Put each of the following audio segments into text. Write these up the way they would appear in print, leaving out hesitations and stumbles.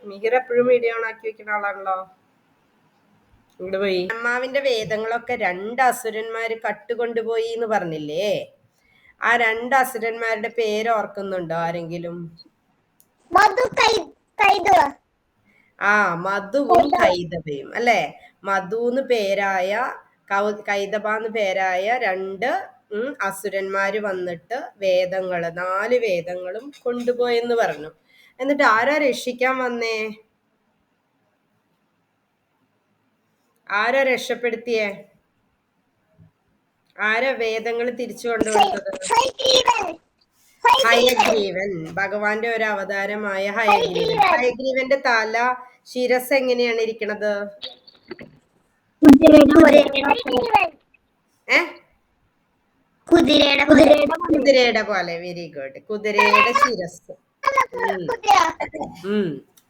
മിഹിർ എപ്പോഴും video on ആക്കി വെക്കുന്ന ആളാണല്ലോ. ഇങ്ങോട്ട് പോയി. ബ്രഹ്മാവിന്റെ വേദങ്ങളൊക്കെ 2 അസുരന്മാര് കട്ടുകൊണ്ടുപോയി എന്ന് പറഞ്ഞില്ലേ? ആ 2 അസുരന്മാരുടെ പേര് ഓർക്കുന്നുണ്ടോ ആരെങ്കിലും? ആ, മധുവും കൈതബയും അല്ലെ. മധുന്ന് പേരായ കൈതബാന്ന് പേരായ 2 അസുരന്മാര് വന്നിട്ട് 4 വേദങ്ങളും കൊണ്ടുപോയെന്ന് പറഞ്ഞു. എന്നിട്ട് ആരാ രക്ഷിക്കാൻ വന്നേ? ആരാ രക്ഷപ്പെടുത്തിയേ? ആരാ വേദങ്ങൾ തിരിച്ചു കൊണ്ടുവന്നത്? ഹയഗ്രീവൻ, ഭഗവാന്റെ ഒരു അവതാരമായ ഹയഗ്രീവൻ. ഹയഗ്രീവന്റെ തല, ശിരസ് എങ്ങനെയാണ് ഇരിക്കണത്? കുതിരയുടെ പോലെ. Very good. കുതിരയുടെ ശിരസ്.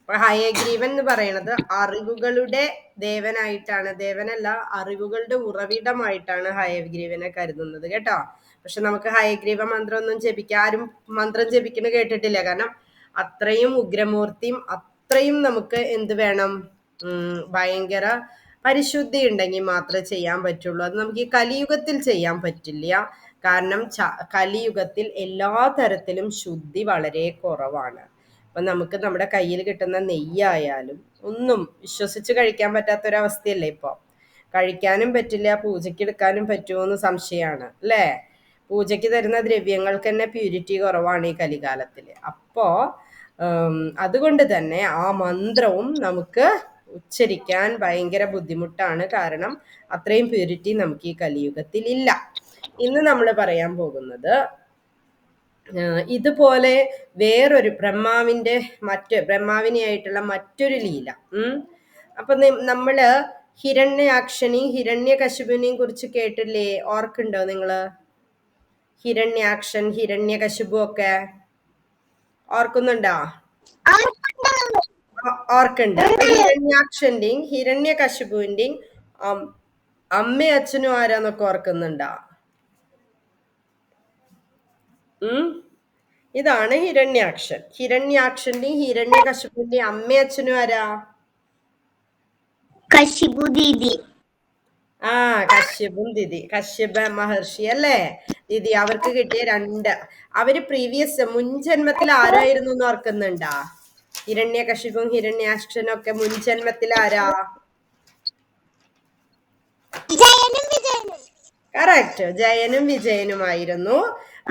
ഹയഗ്രീവൻ എന്ന് പറയുന്നത് അറിവുകളുടെ ദേവനായിട്ടാണ്, ദേവനല്ല, അറിവുകളുടെ ഉറവിടമായിട്ടാണ് ഹയഗ്രീവനെ കരുതുന്നത് കേട്ടോ. പക്ഷെ നമുക്ക് ഹയഗ്രീവ മന്ത്രം ഒന്നും ജപിക്കാൻ, ആരും മന്ത്രം ജപിക്കുന്നത് കേട്ടിട്ടില്ല. കാരണം അത്രയും ഉഗ്രമൂർത്തിയും അത്രയും നമുക്ക് എന്ത് വേണം, ഭയങ്കര പരിശുദ്ധി ഉണ്ടെങ്കിൽ മാത്രമേ ചെയ്യാൻ പറ്റുള്ളൂ. അത് നമുക്ക് ഈ കലിയുഗത്തിൽ ചെയ്യാൻ പറ്റില്ല. കാരണം കലിയുഗത്തിൽ എല്ലാ തരത്തിലും ശുദ്ധി വളരെ കുറവാണ്. അപ്പൊ നമുക്ക് നമ്മുടെ കയ്യിൽ കിട്ടുന്ന നെയ്യായാലും ഒന്നും വിശ്വസിച്ച് കഴിക്കാൻ പറ്റാത്തൊരവസ്ഥയല്ലേ ഇപ്പൊ. കഴിക്കാനും പറ്റില്ല, പൂജയ്ക്ക് എടുക്കാനും പറ്റുമോ എന്ന് സംശയമാണ് അല്ലേ. പൂജയ്ക്ക് തരുന്ന ദ്രവ്യങ്ങൾക്ക് തന്നെ പ്യൂരിറ്റി കുറവാണ് ഈ കലികാലത്തിൽ. അപ്പോ അതുകൊണ്ട് തന്നെ ആ മന്ത്രവും നമുക്ക് ഉച്ചരിക്കാൻ ഭയങ്കര ബുദ്ധിമുട്ടാണ്. കാരണം അത്രയും പ്യൂരിറ്റി നമുക്ക് ഈ കലിയുഗത്തിൽ ഇല്ല. ഇന്ന് നമ്മൾ പറയാൻ പോകുന്നത് ഇതുപോലെ വേറൊരു ബ്രഹ്മാവിനെയായിട്ടുള്ള മറ്റൊരു ലീല. അപ്പൊ നമ്മള് ഹിരണ്യാക്ഷനെയും ഹിരണ്യകശിപുവിനെയും കുറിച്ച് കേട്ടില്ലേ? ഓർക്കുണ്ടോ നിങ്ങള്? ഹിരണ്യാക്ഷൻ, ഹിരണ്യകശിപു ഒക്കെ ഓർക്കുന്നുണ്ടോ? ഓർക്കുണ്ട്. ഹിരണ്യാക്ഷന്റെയും ഹിരണ്യകശിപുവിന്റെയും അമ്മയും അച്ഛനും ആരാന്നൊക്കെ ഓർക്കുന്നുണ്ടോ? ഇതാണ് ഹിരണ്യാക്ഷൻ. ഹിരണ്യാക്ഷന്റെയും ഹിരണ്യകശിപുവിന്റെയും അമ്മയും അച്ഛനും ആരാ? കശ്യപു ദീദി. കശ്യപും ദിതി, കശ്യപ മഹർഷി അല്ലേ ദിതി. അവർക്ക് കിട്ടിയ 2, അവര് മുൻജന്മത്തിൽ ആരായിരുന്നു എന്ന് ഓർക്കുന്നുണ്ടാ? ഹിരണ്യകശിപും ഹിരണ്യാക്ഷനും ഒക്കെ മുൻജന്മത്തിൽ ആരാ? കറക്റ്റ്, ജയനും വിജയനുമായിരുന്നു.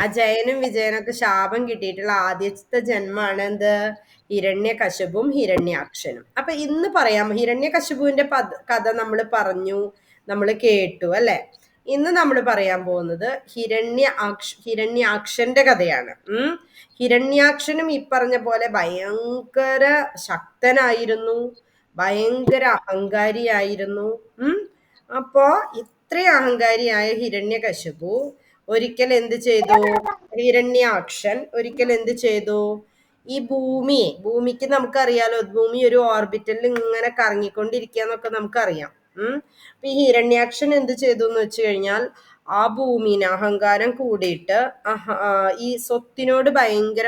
ആ ജയനും വിജയനൊക്കെ ശാപം കിട്ടിയിട്ടുള്ള ആദ്യത്തെ ജന്മാണ് എന്ത്? ഹിരണ്യകശിപും ഹിരണ്യാക്ഷനും. അപ്പൊ ഇന്ന് പറയാം, ഹിരണ്യകശിപുവിന്റെ കഥ നമ്മൾ പറഞ്ഞു, നമ്മൾ കേട്ടു അല്ലെ. ഇന്ന് നമ്മൾ പറയാൻ പോകുന്നത് ഹിരണ്യാക്ഷന്റെ കഥയാണ്. ഹിരണ്യാക്ഷനും ഈ പറഞ്ഞ പോലെ ഭയങ്കര ശക്തനായിരുന്നു, ഭയങ്കര അഹങ്കാരിയായിരുന്നു. അപ്പോ ഇത്രയും അഹങ്കാരിയായ ഹിരണ്യകശിപു ഒരിക്കൽ എന്ത് ചെയ്തു? ഹിരണ്യാക്ഷൻ ഒരിക്കൽ എന്ത് ചെയ്തു? ഈ ഭൂമിക്ക് നമുക്കറിയാലോ, ഭൂമി ഒരു ഓർബിറ്റലിൽ ഇങ്ങനെ കറങ്ങിക്കൊണ്ടിരിക്കുകയെന്നൊക്കെ നമുക്കറിയാം. അപ്പൊ ഈ ഹിരണ്യാക്ഷൻ എന്ത് ചെയ്തു എന്ന് വെച്ച് കഴിഞ്ഞാൽ, ആ ഭൂമിന് അഹങ്കാരം കൂടിയിട്ട് ഈ സ്വത്തിനോട് ഭയങ്കര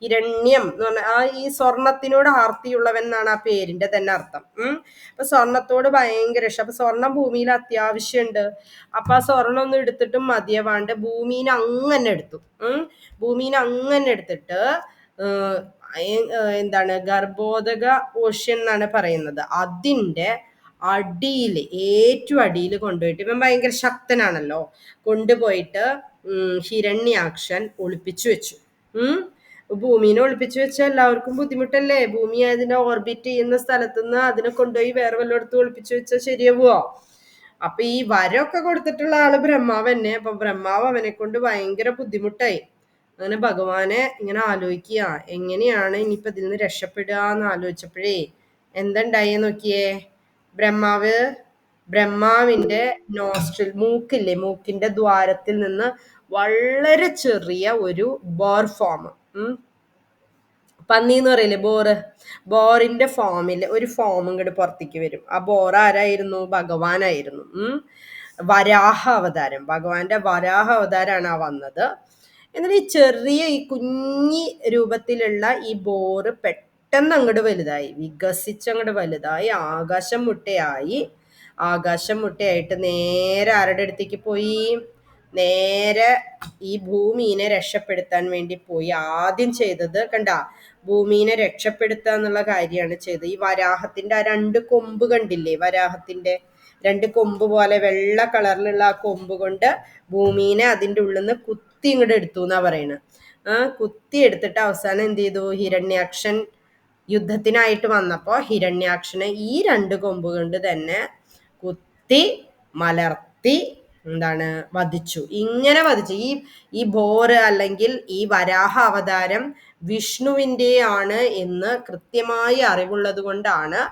ഹിരണ്യം എന്ന് പറഞ്ഞാൽ ഈ സ്വർണത്തിനോട് ആർത്തിയുള്ളവൻ എന്നാണ് ആ പേരിന്റെ തന്നെ അർത്ഥം. അപ്പൊ സ്വർണത്തോട് ഭയങ്കര ഇഷ്ടം. അപ്പൊ സ്വർണം ഭൂമിയിൽ അത്യാവശ്യമുണ്ട്. അപ്പൊ ആ സ്വർണം ഒന്നും എടുത്തിട്ടും മതിയാവാണ്ട് ഭൂമിനെ അങ്ങനെ എടുത്തു. ഭൂമിനെ അങ്ങനെ എടുത്തിട്ട് എന്താണ്, ഗർഭോദക ഓഷ്യൻ എന്നാണ് പറയുന്നത്, അതിന്റെ അടിയിൽ, ഏറ്റവും അടിയിൽ കൊണ്ടുപോയിട്ട്, ഇവൻ ഭയങ്കര ശക്തനാണല്ലോ, കൊണ്ടുപോയിട്ട് ഹിരണ്യാക്ഷൻ ഒളിപ്പിച്ചു വെച്ചു. ഭൂമിനെ ഒളിപ്പിച്ചു വെച്ചാൽ എല്ലാവർക്കും ബുദ്ധിമുട്ടല്ലേ. ഭൂമി അതിനെ ഓർബിറ്റ് ചെയ്യുന്ന സ്ഥലത്തുനിന്ന് അതിനെ കൊണ്ടുപോയി വേറെ വല്ലയിടത്തും ഒളിപ്പിച്ചു വെച്ചാൽ ശരിയാവുമോ? അപ്പൊ ഈ വരമൊക്കെ കൊടുത്തിട്ടുള്ള ആള് ബ്രഹ്മാവ് തന്നെ. അപ്പൊ ബ്രഹ്മാവ് അവനെ കൊണ്ട് ഭയങ്കര ബുദ്ധിമുട്ടായി. അങ്ങനെ ഭഗവാനെ ഇങ്ങനെ ആലോചിക്കുക, എങ്ങനെയാണ് ഇനിയിപ്പൊ ഇതിൽ നിന്ന് രക്ഷപ്പെടുക എന്ന് ആലോചിച്ചപ്പോഴേ എന്തുണ്ടായി നോക്കിയേ. ബ്രഹ്മാവിന്റെ മൂക്കില്ലേ, മൂക്കിന്റെ ദ്വാരത്തിൽ നിന്ന് വളരെ ചെറിയ ഒരു ഫോം, പന്നി എന്ന് പറയില്ലേ, ബോറിന്റെ ഒരു ഫോം ഇങ്ങോട്ട് പുറത്തേക്ക് വരും. ആ ബോർ ആരായിരുന്നു? ഭഗവാനായിരുന്നു. വരാഹ അവതാരം, ഭഗവാന്റെ വരാഹ അവതാരമാണ് ആ വന്നത്. എന്നിട്ട് ഈ കുഞ്ഞി രൂപത്തിലുള്ള ഈ ബോറ് പെട്ടെന്ന് അങ്ങോട്ട് വലുതായി, വികസിച്ചങ്ങോട്ട് വലുതായി, ആകാശം മുട്ടയായിട്ട് നേരെ ആരുടെ അടുത്തേക്ക് പോയി? നേരെ ഈ ഭൂമിനെ രക്ഷപ്പെടുത്താൻ വേണ്ടി പോയി. ആദ്യം ചെയ്തത് കണ്ട, ഭൂമിനെ രക്ഷപ്പെടുത്തുക എന്നുള്ള കാര്യമാണ് ചെയ്തത്. ഈ വരാഹത്തിന്റെ ആ രണ്ട് കൊമ്പ് കണ്ടില്ലേ? വരാഹത്തിന്റെ രണ്ട് കൊമ്പ് പോലെ വെള്ള കളറിലുള്ള ആ കൊമ്പ് കൊണ്ട് ഭൂമിനെ അതിൻ്റെ ഉള്ളിൽ നിന്ന് കുത്തി ഇങ്ങോട്ട് എടുത്തു എന്നാ പറയണത്. കുത്തി എടുത്തിട്ട് അവസാനം എന്ത് ചെയ്തു? ഹിരണ്യാക്ഷൻ യുദ്ധത്തിനായിട്ട് വന്നപ്പോ ഹിരണ്യാക്ഷനെ ഈ രണ്ട് കൊമ്പ് കൊണ്ട് തന്നെ കുത്തി മലർത്തി എന്താണ് വധിച്ചു. ഇങ്ങനെ വധിച്ചു. ഈ ബോറ് അല്ലെങ്കിൽ ഈ വരാഹ അവതാരം വിഷ്ണുവിൻ്റെയാണ് എന്ന് കൃത്യമായി അറിവുള്ളത് കൊണ്ടാണ്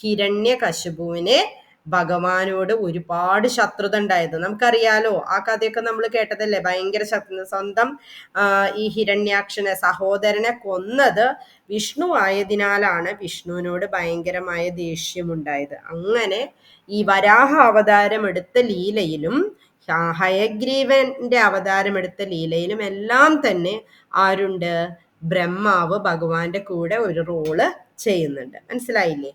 ഹിരണ്യകശിപുവിനെ ഭഗവാനോട് ഒരുപാട് ശത്രുത ഉണ്ടായത്. നമുക്കറിയാലോ, ആ കഥയൊക്കെ നമ്മൾ കേട്ടതല്ലേ. ഭയങ്കര സ്വന്തം ഈ ഹിരണ്യാക്ഷനെ, സഹോദരനെ കൊന്നത് വിഷ്ണു ആയതിനാലാണ് വിഷ്ണുവിനോട് ഭയങ്കരമായ ദേഷ്യമുണ്ടായത്. അങ്ങനെ ഈ വരാഹ അവതാരം എടുത്ത ലീലയിലും ഹയഗ്രീവന്റെ അവതാരം എടുത്ത ലീലയിലും എല്ലാം തന്നെ ആരുണ്ട്? ബ്രഹ്മാവ് ഭഗവാന്റെ കൂടെ ഒരു റോള് ചെയ്യുന്നുണ്ട്. മനസ്സിലായില്ലേ?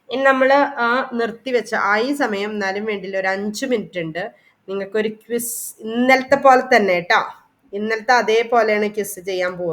ഇനി നമ്മൾ ആ നിർത്തിവെച്ച ഈ സമയം എന്നാലും വേണ്ടില്ല, ഒരു 5 മിനിറ്റ് ഉണ്ട്. നിങ്ങൾക്കൊരു ക്വിസ് ഇന്നലത്തെ പോലെ തന്നെ കേട്ടോ, ഇന്നലത്തെ അതേപോലെയാണ് ക്വിസ് ചെയ്യാൻ പോകുന്നത്.